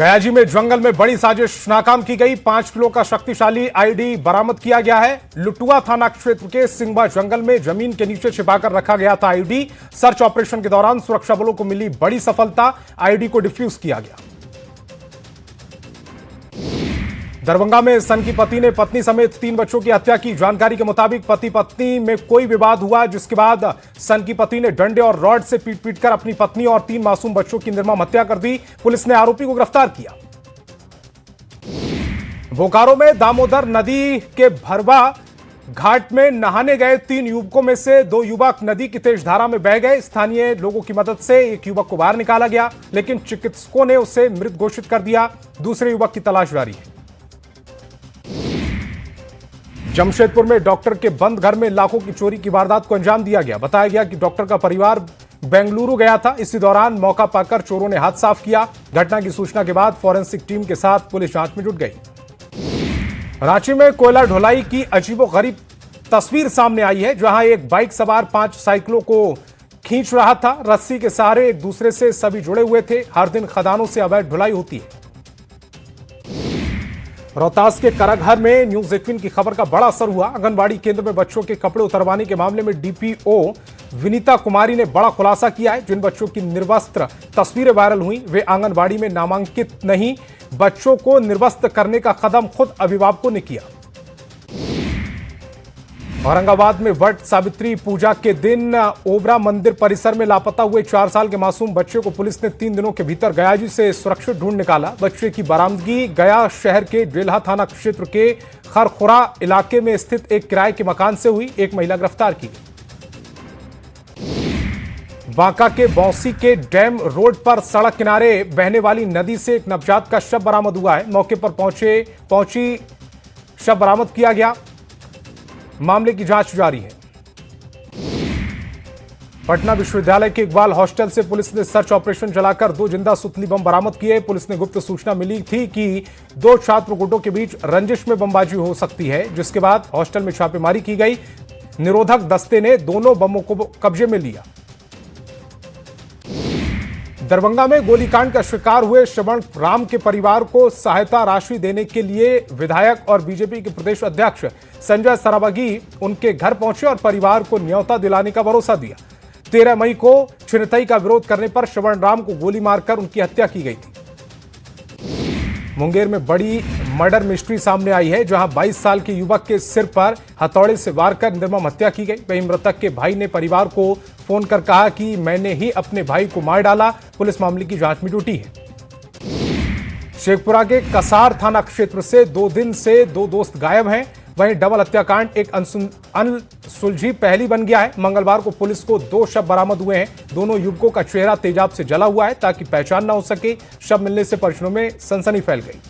गयाजी में जंगल में बड़ी साजिश नाकाम की गई। 5 किलो का शक्तिशाली आईडी बरामद किया गया है। लुटुआ थाना क्षेत्र के सिंगबा जंगल में जमीन के नीचे छिपाकर रखा गया था आईडी। सर्च ऑपरेशन के दौरान सुरक्षा बलों को मिली बड़ी सफलता। आईडी को डिफ्यूज किया गया। दरभंगा में सन की पति ने पत्नी समेत 3 बच्चों की हत्या की। जानकारी के मुताबिक पति पत्नी में कोई विवाद हुआ, जिसके बाद सन की पति ने डंडे और रॉड से पीट कर अपनी पत्नी और 3 मासूम बच्चों की निर्मम हत्या कर दी। पुलिस ने आरोपी को गिरफ्तार किया। बोकारो में दामोदर नदी के भरवा घाट में नहाने गए 3 युवकों में से 2 युवक नदी की तेज धारा में बह गए। स्थानीय लोगों की मदद से एक युवक को बाहर निकाला गया, लेकिन चिकित्सकों ने उसे मृत घोषित कर दिया। दूसरे युवक की तलाश जारी है। जमशेदपुर में डॉक्टर के बंद घर में लाखों की चोरी की वारदात को अंजाम दिया गया। बताया गया कि डॉक्टर का परिवार बेंगलुरु गया था। इसी दौरान मौका पाकर चोरों ने हाथ साफ किया। घटना की सूचना के बाद फॉरेंसिक टीम के साथ पुलिस जांच में जुट गई। रांची में कोयला ढुलाई की अजीबोगरीब तस्वीर सामने आई है, जहां एक बाइक सवार 5 साइकिलों को खींच रहा था। रस्सी के सहारे एक दूसरे से सभी जुड़े हुए थे। हर दिन खदानों से अवैध ढुलाई होती है। रोहतास के करघर में न्यूज 18 की खबर का बड़ा असर हुआ। आंगनबाड़ी केंद्र में बच्चों के कपड़े उतरवाने के मामले में डीपीओ विनीता कुमारी ने बड़ा खुलासा किया है। जिन बच्चों की निर्वस्त्र तस्वीरें वायरल हुई, वे आंगनबाड़ी में नामांकित नहीं। बच्चों को निर्वस्त्र करने का कदम खुद अभिभावकों ने किया। औरंगाबाद में वट सावित्री पूजा के दिन ओबरा मंदिर परिसर में लापता हुए 4 साल के मासूम बच्चे को पुलिस ने 3 दिनों के भीतर गयाजी से सुरक्षित ढूंढ निकाला। बच्चे की बरामदगी गया शहर के डेल्हा थाना क्षेत्र के खरखुरा इलाके में स्थित एक किराए के मकान से हुई। एक महिला गिरफ्तार की गई। बांका के बौंसी के डैम रोड पर सड़क किनारे बहने वाली नदी से एक नवजात का शव बरामद हुआ है। मौके पर पहुंची शव बरामद किया गया। मामले की जांच जारी है। पटना विश्वविद्यालय के इकबाल हॉस्टल से पुलिस ने सर्च ऑपरेशन चलाकर 2 जिंदा सुतली बम बरामद किए। पुलिस ने गुप्त सूचना मिली थी कि 2 छात्र गुटों के बीच रंजिश में बमबाजी हो सकती है, जिसके बाद हॉस्टल में छापेमारी की गई। निरोधक दस्ते ने दोनों बमों को कब्जे में लिया। दरभंगा में गोलीकांड का शिकार हुए श्रवण राम के परिवार को सहायता राशि देने के लिए विधायक और बीजेपी के प्रदेश अध्यक्ष संजय सरावगी उनके घर पहुंचे और परिवार को न्योता दिलाने का भरोसा दिया। 13 मई को छिनतई का विरोध करने पर श्रवण राम को गोली मारकर उनकी हत्या की गई थी। मुंगेर में बड़ी मर्डर मिस्ट्री सामने आई है, जहां 22 साल के युवक के सिर पर हथौड़े से वार कर निर्मम हत्या की गई। वहीं मृतक के भाई ने परिवार को फोन कर कहा कि मैंने ही अपने भाई को मार डाला। पुलिस मामले की जांच में जुटी है। शेखपुरा के कसार थाना क्षेत्र से 2 दिन से 2 दोस्त गायब हैं। वहीं डबल हत्याकांड एक अनसुलझी पहली बन गया है। मंगलवार को पुलिस को 2 शव बरामद हुए हैं। दोनों युवकों का चेहरा तेजाब से जला हुआ है ताकि पहचान न हो सके। शव मिलने से परिजनों में सनसनी फैल गई।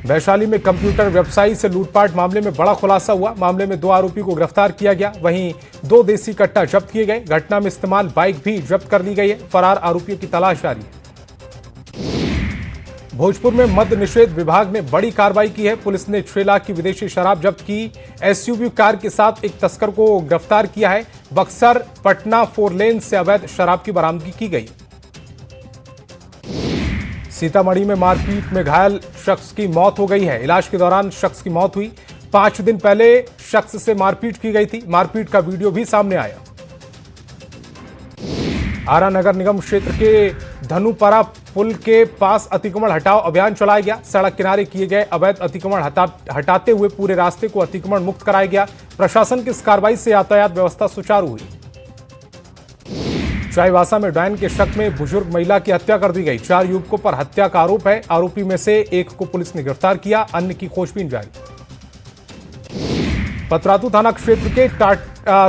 वैशाली में कंप्यूटर व्यवसायी से लूटपाट मामले में बड़ा खुलासा हुआ। मामले में 2 आरोपी को गिरफ्तार किया गया। वहीं 2 देसी कट्टा जब्त किए गए। घटना में इस्तेमाल बाइक भी जब्त कर ली गई है। फरार आरोपियों की तलाश जारी है। भोजपुर में मद्य निषेध विभाग ने बड़ी कार्रवाई की है। पुलिस ने 6 लाख की विदेशी शराब जब्त की। एसयूवी कार के साथ एक तस्कर को गिरफ्तार किया है। बक्सर पटना 4 लेन से अवैध शराब की बरामदगी की गई। सीतामढ़ी में मारपीट में घायल शख्स की मौत हो गई है। इलाज के दौरान शख्स की मौत हुई। 5 दिन पहले शख्स से मारपीट की गई थी। मारपीट का वीडियो भी सामने आया। आरा नगर निगम क्षेत्र के धनुपरा पुल के पास अतिक्रमण हटाओ अभियान चलाया गया। सड़क किनारे किए गए अवैध अतिक्रमण हटाते हुए पूरे रास्ते को अतिक्रमण मुक्त कराया गया। प्रशासन की इस कार्रवाई से यातायात व्यवस्था सुचारू हुई। चाईबासा में डायन के शक में बुजुर्ग महिला की हत्या कर दी गई। 4 युवकों पर हत्या का आरोप है। आरोपी में से एक को पुलिस ने गिरफ्तार किया। अन्य की खोजबीन जारी। पतरातू थाना क्षेत्र के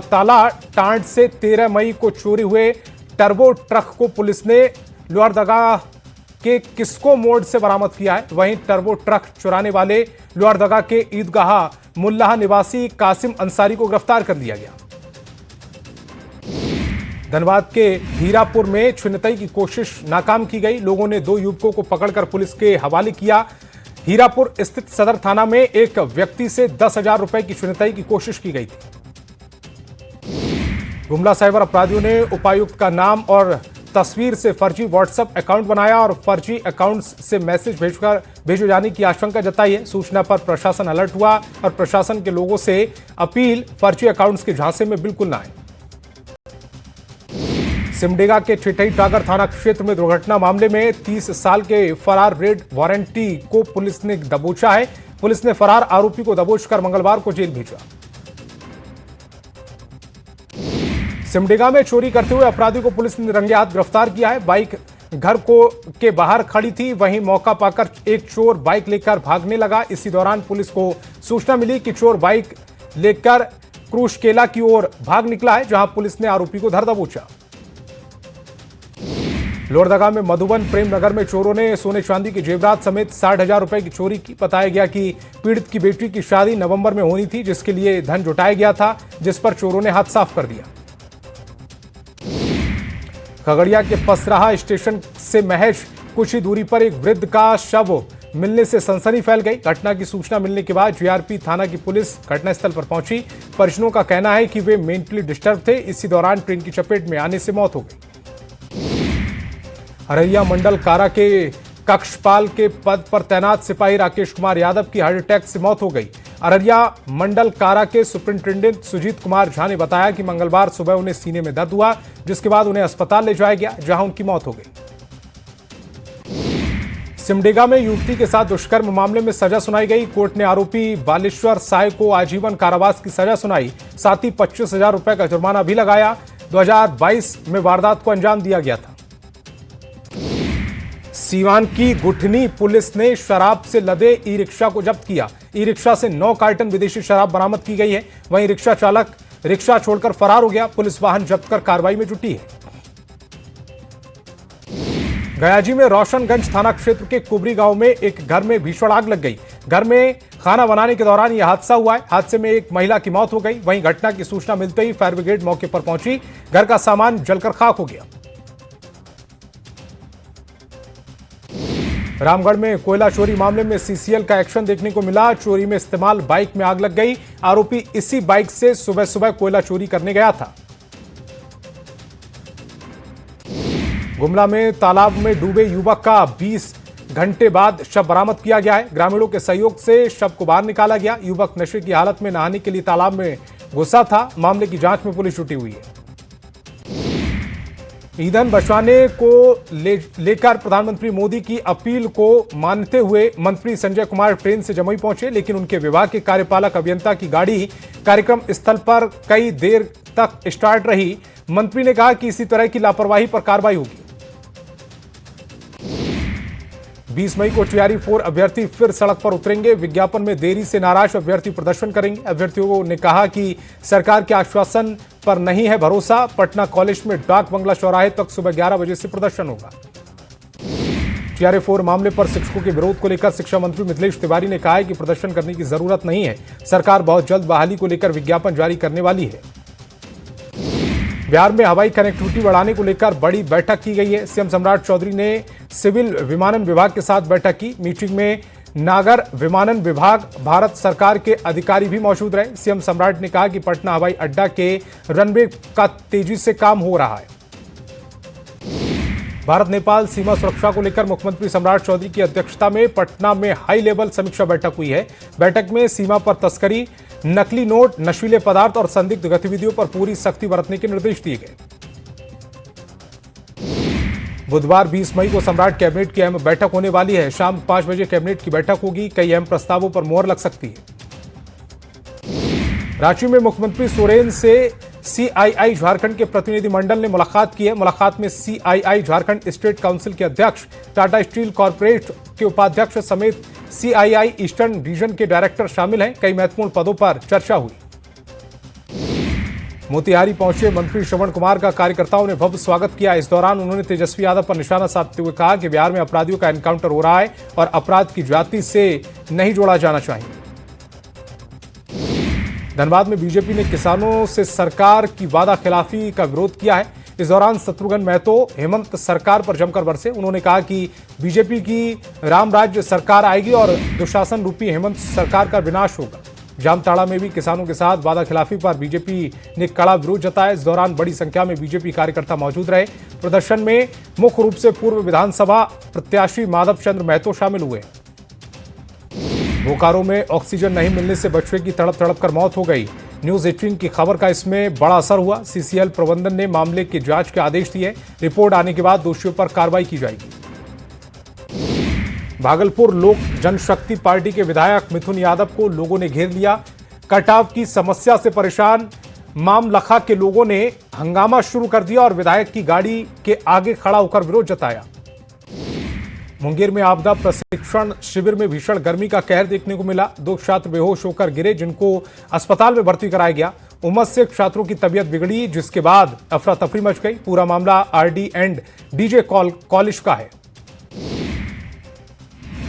ताला टांड से 13 मई को चोरी हुए टर्बो ट्रक को पुलिस ने लोहरदगा के किस्को मोड़ से बरामद किया है। वहीं टर्बो ट्रक चुराने वाले लोहरदगा के ईदगाह मुल्लाह निवासी कासिम अंसारी को गिरफ्तार कर लिया गया। धनबाद के हीरापुर में छिनतई की कोशिश नाकाम की गई। लोगों ने 2 युवकों को पकड़कर पुलिस के हवाले किया। हीरापुर स्थित सदर थाना में एक व्यक्ति से 10,000 रुपए की छिनतई की कोशिश की गई थी। गुमला साइबर अपराधियों ने उपायुक्त का नाम और तस्वीर से फर्जी व्हाट्सएप अकाउंट बनाया और फर्जी अकाउंट्स से मैसेज भेजे जाने की आशंका जताई है। सूचना पर प्रशासन अलर्ट हुआ और प्रशासन के लोगों से अपील, फर्जी अकाउंट्स के झांसे में बिल्कुल ना आए। सिमडेगा के ठिठई टागर थाना क्षेत्र में दुर्घटना मामले में 30 साल के फरार रेड वारंटी को पुलिस ने दबोचा है। पुलिस ने फरार आरोपी को दबोचकर मंगलवार को जेल भेजा। सिमडेगा में चोरी करते हुए अपराधी को पुलिस ने रंगे हाथ गिरफ्तार किया है। बाइक घर के बाहर खड़ी थी, वहीं मौका पाकर एक चोर बाइक लेकर भागने लगा। इसी दौरान पुलिस को सूचना मिली कि चोर बाइक लेकर क्रूशकेला की ओर भाग निकला है, जहां पुलिस ने आरोपी को धर दबोचा। लोहरदगा में मधुबन प्रेम नगर में चोरों ने सोने चांदी के जेवरात समेत 60,000 रुपए की चोरी की। बताया गया कि पीड़ित की बेटी की शादी नवंबर में होनी थी, जिसके लिए धन जुटाया गया था, जिस पर चोरों ने हाथ साफ कर दिया। खगड़िया के पसराहा स्टेशन से महज कुछ ही दूरी पर एक वृद्ध का शव मिलने से सनसनी फैल गई। घटना की सूचना मिलने के बाद जीआरपी थाना की पुलिस घटनास्थल पर पहुंची। परिजनों का कहना है कि वे मेंटली डिस्टर्ब थे। इसी दौरान ट्रेन की चपेट में आने से मौत हो गई। अररिया मंडल कारा के कक्षपाल के पद पर तैनात सिपाही राकेश कुमार यादव की हार्ट अटैक से मौत हो गई। अररिया मंडल कारा के सुपरिंटेंडेंट सुजीत कुमार झा ने बताया कि मंगलवार सुबह उन्हें सीने में दर्द हुआ, जिसके बाद उन्हें अस्पताल ले जाया गया, जहां उनकी मौत हो गई। सिमडेगा में युवती के साथ दुष्कर्म मामले में सजा सुनाई गई। कोर्ट ने आरोपी बालेश्वर साय को आजीवन कारावास की सजा सुनाई, साथ ही 25,000 रुपए का जुर्माना भी लगाया। 2022 में वारदात को अंजाम दिया गया था। सीवान की गुठनी पुलिस ने शराब से लदे ई रिक्शा को जब्त किया। ई रिक्शा से 9 कार्टन विदेशी शराब बरामद की गई है। वहीं रिक्शा चालक रिक्शा छोड़कर फरार हो गया। पुलिस वाहन जब्त कर कार्रवाई में जुटी है। गयाजी में रोशनगंज थाना क्षेत्र के कुबरी गांव में एक घर में भीषण आग लग गई। घर में खाना बनाने के दौरान यह हादसा हुआ है। हादसे में एक महिला की मौत हो गई। वहीं घटना की सूचना मिलते ही फायर ब्रिगेड मौके पर पहुंची। घर का सामान जलकर खाक हो गया। रामगढ़ में कोयला चोरी मामले में सीसीएल का एक्शन देखने को मिला। चोरी में इस्तेमाल बाइक में आग लग गई। आरोपी इसी बाइक से सुबह सुबह कोयला चोरी करने गया था। गुमला में तालाब में डूबे युवक का 20 घंटे बाद शव बरामद किया गया है। ग्रामीणों के सहयोग से शव को बाहर निकाला गया। युवक नशे की हालत में नहाने के लिए तालाब में घुसा था। मामले की जांच में पुलिस जुटी हुई है। ईंधन बचाने को लेकर प्रधानमंत्री मोदी की अपील को मानते हुए मंत्री संजय कुमार ट्रेन से जमुई पहुंचे, लेकिन उनके विभाग के कार्यपालक अभियंता की गाड़ी कार्यक्रम स्थल पर कई देर तक स्टार्ट रही। मंत्री ने कहा कि इसी तरह की लापरवाही पर कार्रवाई होगी। 20 मई को टीआरई 4 अभ्यर्थी फिर सड़क पर उतरेंगे। विज्ञापन में देरी से नाराज अभ्यर्थी प्रदर्शन करेंगे। अभ्यर्थियों ने कहा कि सरकार के आश्वासन पर नहीं है भरोसा। पटना कॉलेज में डाक बंगला चौराहे तक सुबह 11 बजे से प्रदर्शन होगा। टीआरई 4 मामले पर शिक्षकों के विरोध को लेकर शिक्षा मंत्री मिथिलेश तिवारी ने कहा है कि प्रदर्शन करने की जरूरत नहीं है। सरकार बहुत जल्द बहाली को लेकर विज्ञापन जारी करने वाली है। बिहार में हवाई कनेक्टिविटी बढ़ाने को लेकर बड़ी बैठक की गई है। सीएम सम्राट चौधरी ने सिविल विमानन विभाग के साथ बैठक की। मीटिंग में नागर विमानन विभाग, भारत सरकार के अधिकारी भी मौजूद रहे। सीएम सम्राट ने कहा कि पटना हवाई अड्डा के रनवे का तेजी से काम हो रहा है। भारत नेपाल सीमा सुरक्षा को लेकर मुख्यमंत्री सम्राट चौधरी की अध्यक्षता में पटना में हाई लेवल समीक्षा बैठक हुई है। बैठक में सीमा पर तस्करी, नकली नोट, नशीले पदार्थ और संदिग्ध गतिविधियों पर पूरी सख्ती बरतने के निर्देश दिए गए। बुधवार 20 मई को सम्राट कैबिनेट की अहम बैठक होने वाली है। शाम 5 बजे कैबिनेट की बैठक होगी। कई अहम प्रस्तावों पर मोहर लग सकती है। रांची में मुख्यमंत्री सोरेन से सीआईआई झारखंड के प्रतिनिधिमंडल ने मुलाकात की है। मुलाकात में सीआईआई झारखंड स्टेट काउंसिल के अध्यक्ष, टाटा स्टील कॉर्पोरेट के उपाध्यक्ष समेत सीआईआई ईस्टर्न रीजन के डायरेक्टर शामिल हैं। कई महत्वपूर्ण पदों पर चर्चा हुई। मोतिहारी पहुंचे मंत्री श्रवण कुमार का कार्यकर्ताओं ने भव्य स्वागत किया। इस दौरान उन्होंने तेजस्वी यादव पर निशाना साधते हुए कहा कि बिहार में अपराधियों का एनकाउंटर हो रहा है और अपराध की जाति से नहीं जोड़ा जाना चाहिए। धनबाद में बीजेपी ने किसानों से सरकार की वादा खिलाफी का विरोध किया है। इस दौरान शत्रुघ्न महतो हेमंत सरकार पर जमकर बरसे। उन्होंने कहा कि बीजेपी की राम राज्य सरकार आएगी और दुशासन रूपी हेमंत सरकार का विनाश होगा। जामताड़ा में भी किसानों के साथ वादा खिलाफी पर बीजेपी ने कड़ा विरोध जताया। इस दौरान बड़ी संख्या में बीजेपी कार्यकर्ता मौजूद रहे। प्रदर्शन में मुख्य रूप से पूर्व विधानसभा प्रत्याशी माधव चंद्र महतो शामिल हुए। बोकारो में ऑक्सीजन नहीं मिलने से बच्चे की तड़प तड़प कर मौत हो गई। न्यूज 18 की खबर का इसमें बड़ा असर हुआ। सीसीएल प्रबंधन ने मामले की जांच के आदेश दिए। रिपोर्ट आने के बाद दोषियों पर कार्रवाई की जाएगी। भागलपुर लोक जनशक्ति पार्टी के विधायक मिथुन यादव को लोगों ने घेर लिया। कटाव की समस्या से परेशान मामलखा के लोगों ने हंगामा शुरू कर दिया और विधायक की गाड़ी के आगे खड़ा होकर विरोध जताया। मुंगेर में आपदा प्रशिक्षण शिविर में भीषण गर्मी का कहर देखने को मिला। 2 छात्र बेहोश होकर गिरे, जिनको अस्पताल में भर्ती कराया गया। उमस से छात्रों की तबीयत बिगड़ी, जिसके बाद अफरा तफरी मच गई। पूरा मामला आरडी एंड डीजे कॉलेज का है।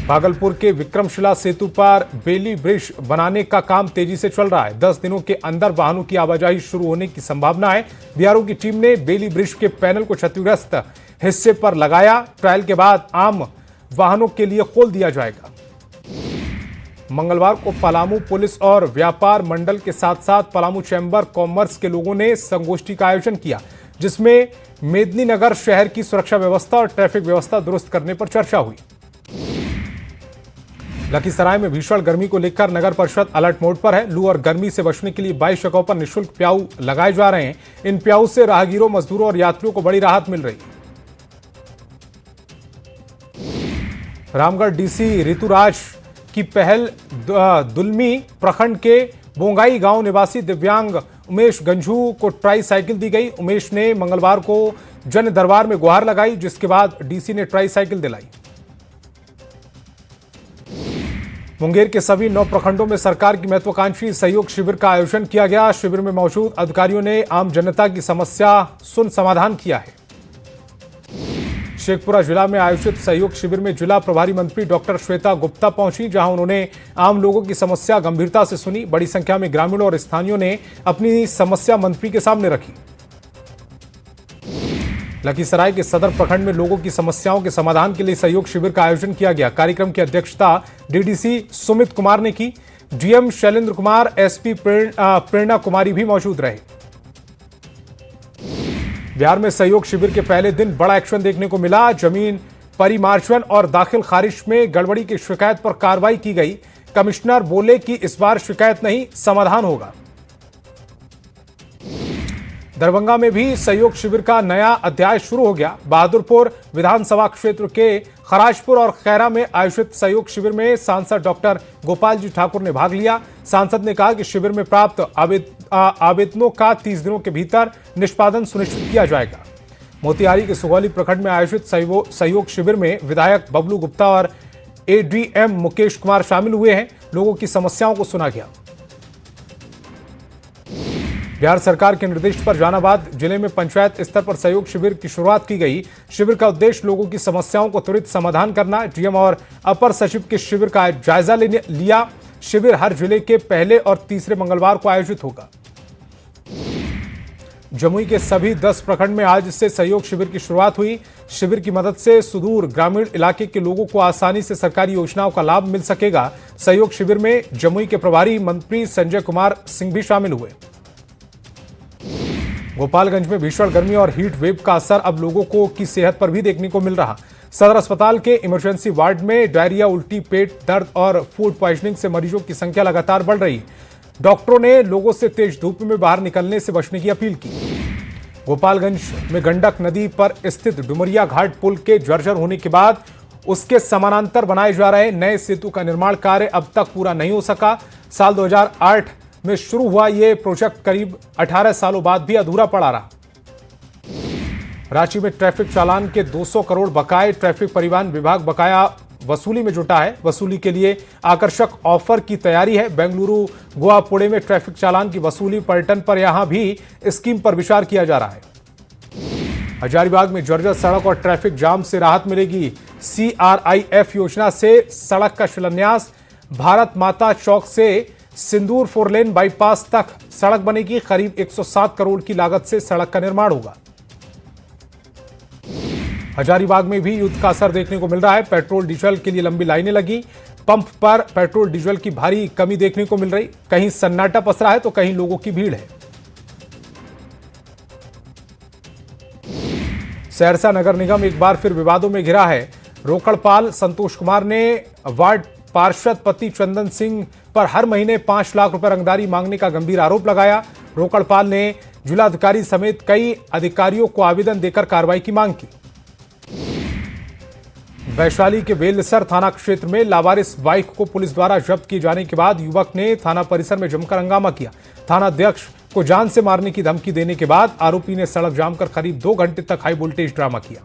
भागलपुर के विक्रमशिला सेतु पर बेली ब्रिज बनाने का काम तेजी से चल रहा है। 10 दिनों के अंदर वाहनों की आवाजाही शुरू होने की संभावना है। बीआरओ की टीम ने बेली ब्रिज के पैनल को क्षतिग्रस्त हिस्से पर लगाया। ट्रायल के बाद आम वाहनों के लिए खोल दिया जाएगा। मंगलवार को पलामू पुलिस और व्यापार मंडल के साथ साथ पलामू चैम्बर कॉमर्स के लोगों ने संगोष्ठी का आयोजन किया, जिसमें मेदिनीनगर शहर की सुरक्षा व्यवस्था और ट्रैफिक व्यवस्था दुरुस्त करने पर चर्चा हुई। लखीसराय में भीषण गर्मी को लेकर नगर परिषद अलर्ट मोड पर है। लू और गर्मी से बचने के लिए 22 जगहों पर निःशुल्क प्याऊ लगाए जा रहे हैं। इन प्याऊ से राहगीरों, मजदूरों और यात्रियों को बड़ी राहत मिल रही है। रामगढ़ डीसी ऋतुराज की पहल दुलमी प्रखंड के बोंगाई गांव निवासी दिव्यांग उमेश गंझू को ट्राई साइकिल दी गई। उमेश ने मंगलवार को जन दरबार में गुहार लगाई, जिसके बाद डीसी ने ट्राई साइकिल दिलाई। मुंगेर के सभी 9 प्रखंडों में सरकार की महत्वाकांक्षी सहयोग शिविर का आयोजन किया गया। शिविर में मौजूद अधिकारियों ने आम जनता की समस्या सुन समाधान किया है। शेखपुरा जिला में आयोजित सहयोग शिविर में जिला प्रभारी मंत्री डॉक्टर श्वेता गुप्ता पहुंची, जहां उन्होंने आम लोगों की समस्या गंभीरता से सुनी। बड़ी संख्या में ग्रामीणों और स्थानीयों ने अपनी समस्या मंत्री के सामने रखी। लखीसराय के सदर प्रखंड में लोगों की समस्याओं के समाधान के लिए सहयोग शिविर का आयोजन किया गया। कार्यक्रम की अध्यक्षता डीडीसी सुमित कुमार ने की। डीएम शैलेंद्र कुमार, एसपी प्रेरणा कुमारी भी मौजूद रहे। बिहार में सहयोग शिविर के पहले दिन बड़ा एक्शन देखने को मिला। जमीन परिमार्जन और दाखिल खारिज में गड़बड़ी की शिकायत पर कार्रवाई की गई। कमिश्नर बोले कि इस बार शिकायत नहीं, समाधान होगा। दरभंगा में भी सहयोग शिविर का नया अध्याय शुरू हो गया। बहादुरपुर विधानसभा क्षेत्र के खराजपुर और खैरा में आयोजित सहयोग शिविर में सांसद डॉक्टर गोपाल जी ठाकुर ने भाग लिया। सांसद ने कहा कि शिविर में प्राप्त आवेदनों का 30 दिनों के भीतर निष्पादन सुनिश्चित किया जाएगा। मोतिहारी के सुगौली प्रखंड में आयोजित सहयोग शिविर में विधायक बबलू गुप्ता और एडीएम मुकेश कुमार शामिल हुए हैं। लोगों की समस्याओं को सुना गया। बिहार सरकार के निर्देश पर जहानाबाद जिले में पंचायत स्तर पर सहयोग शिविर की शुरुआत की गई। शिविर का उद्देश्य लोगों की समस्याओं को त्वरित समाधान करना। डीएम और अपर सचिव के शिविर का जायजा लिया। शिविर हर जिले के पहले और तीसरे मंगलवार को आयोजित होगा। जमुई के सभी 10 प्रखंड में आज से सहयोग शिविर की शुरुआत हुई। शिविर की मदद से सुदूर ग्रामीण इलाके के लोगों को आसानी से सरकारी योजनाओं का लाभ मिल सकेगा। सहयोग शिविर में जमुई के प्रभारी मंत्री संजय कुमार सिंह भी शामिल हुए। गोपालगंज में भीषण गर्मी और हीट वेव का असर अब लोगों की सेहत पर भी देखने को मिल रहा। सदर अस्पताल के इमरजेंसी वार्ड में डायरिया, उल्टी, पेट दर्द और फूड पॉइजनिंग से मरीजों की संख्या लगातार बढ़ रही। डॉक्टरों ने लोगों से तेज धूप में बाहर निकलने से बचने की अपील की। गोपालगंज में गंडक नदी पर स्थित डुमरिया घाट पुल के जर्जर होने के बाद उसके समानांतर बनाए जा रहे नए सेतु का निर्माण कार्य अब तक पूरा नहीं हो सका। साल 2008 में शुरू हुआ यह प्रोजेक्ट करीब 18 सालों बाद भी अधूरा पड़ा रहा। रांची में ट्रैफिक चालान के 200 करोड़ बकाए। ट्रैफिक परिवहन विभाग बकाया वसूली में जुटा है। वसूली के लिए आकर्षक ऑफर की तैयारी है। बेंगलुरु, गोवा, पुणे में ट्रैफिक चालान की वसूली पर्यटन पर यहां भी स्कीम पर विचार किया जा रहा है। हजारीबाग में जर्जर सड़क और ट्रैफिक जाम से राहत मिलेगी। CRIF योजना से सड़क का शिलान्यास। भारत माता चौक से सिंदूर 4 लेन बाईपास तक सड़क बनेगी। करीब 107 करोड़ की लागत से सड़क का निर्माण होगा। हजारीबाग में भी युद्ध का असर देखने को मिल रहा है। पेट्रोल डीजल के लिए लंबी लाइनें लगी। पंप पर पेट्रोल डीजल की भारी कमी देखने को मिल रही, कहीं सन्नाटा पसरा है तो कहीं लोगों की भीड़ है। सहरसा नगर निगम एक बार फिर विवादों में घिरा है। रोकड़पाल संतोष कुमार ने वार्ड पार्षद पति चंदन सिंह पर हर महीने 5 लाख रुपए रंगदारी मांगने का गंभीर आरोप लगाया। रोकड़पाल ने जिलाधिकारी समेत कई अधिकारियों को आवेदन देकर कार्रवाई की मांग की। वैशाली के बेलसर थाना क्षेत्र में लावारिस बाइक को पुलिस द्वारा जब्त किए जाने के बाद युवक ने थाना परिसर में जमकर हंगामा किया। थाना अध्यक्ष को जान से मारने की धमकी देने के बाद आरोपी ने सड़क जाम कर करीब 2 घंटे तक हाई वोल्टेज ड्रामा किया।